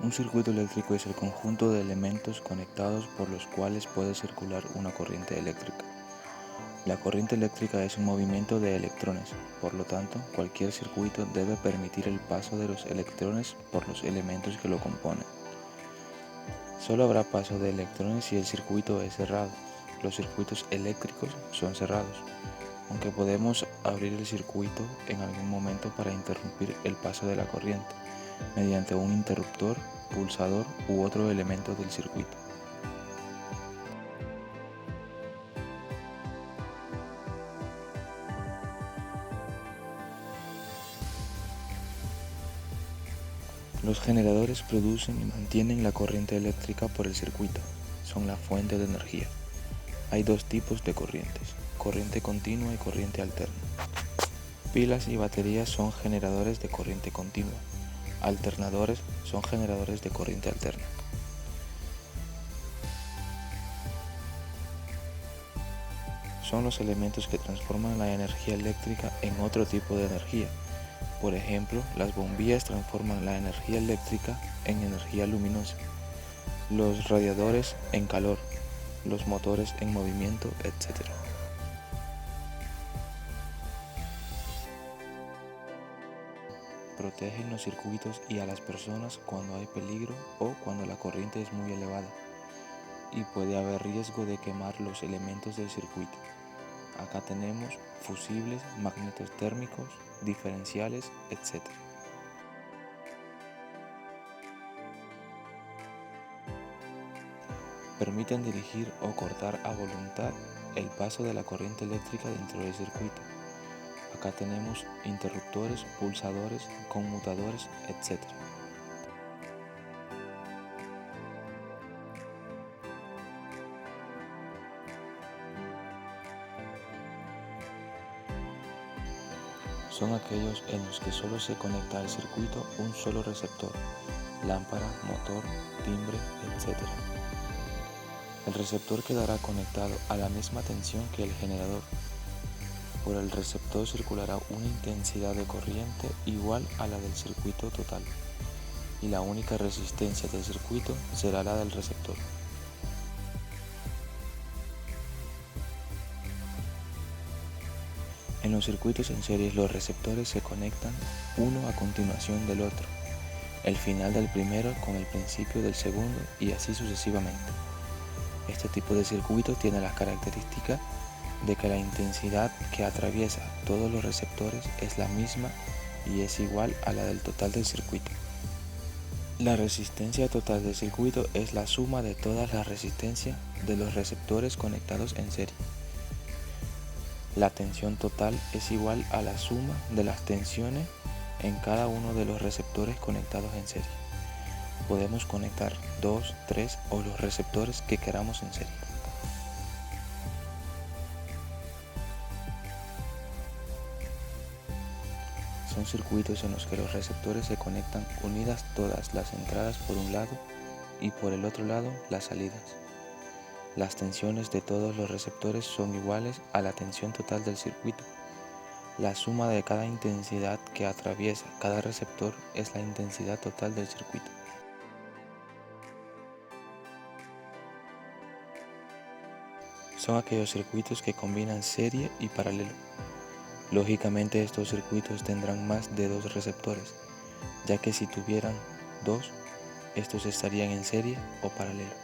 Un circuito eléctrico es el conjunto de elementos conectados por los cuales puede circular una corriente eléctrica. La corriente eléctrica es un movimiento de electrones, por lo tanto, cualquier circuito debe permitir el paso de los electrones por los elementos que lo componen. Solo habrá paso de electrones si el circuito es cerrado. Los circuitos eléctricos son cerrados, aunque podemos abrir el circuito en algún momento para interrumpir el paso de la corriente, mediante un interruptor, pulsador u otro elemento del circuito. Los generadores producen y mantienen la corriente eléctrica por el circuito. Son la fuente de energía. Hay dos tipos de corrientes: corriente continua y corriente alterna. Pilas y baterías son generadores de corriente continua. Alternadores son generadores de corriente alterna. Son los elementos que transforman la energía eléctrica en otro tipo de energía. Por ejemplo, las bombillas transforman la energía eléctrica en energía luminosa, los radiadores en calor, los motores en movimiento, etc. Protegen los circuitos y a las personas cuando hay peligro o cuando la corriente es muy elevada y puede haber riesgo de quemar los elementos del circuito. Acá tenemos fusibles, magnetos térmicos, diferenciales, etc. Permiten dirigir o cortar a voluntad el paso de la corriente eléctrica dentro del circuito. Acá tenemos interruptores, pulsadores, conmutadores, etc. Son aquellos en los que solo se conecta al circuito un solo receptor: lámpara, motor, timbre, etc. El receptor quedará conectado a la misma tensión que el generador. Por el receptor circulará una intensidad de corriente igual a la del circuito total, y la única resistencia del circuito será la del receptor. En los circuitos en serie, los receptores se conectan uno a continuación del otro, el final del primero con el principio del segundo y así sucesivamente. Este tipo de circuito tiene la característica de que la intensidad que atraviesa todos los receptores es la misma y es igual a la del total del circuito. La resistencia total del circuito es la suma de todas las resistencias de los receptores conectados en serie. La tensión total es igual a la suma de las tensiones en cada uno de los receptores conectados en serie. Podemos conectar 2, 3 o los receptores que queramos en serie. Son circuitos en los que los receptores se conectan unidas todas las entradas por un lado y por el otro lado las salidas. Las tensiones de todos los receptores son iguales a la tensión total del circuito. La suma de cada intensidad que atraviesa cada receptor es la intensidad total del circuito. Son aquellos circuitos que combinan serie y paralelo. Lógicamente, estos circuitos tendrán más de dos receptores, ya que si tuvieran dos, estos estarían en serie o paralelo.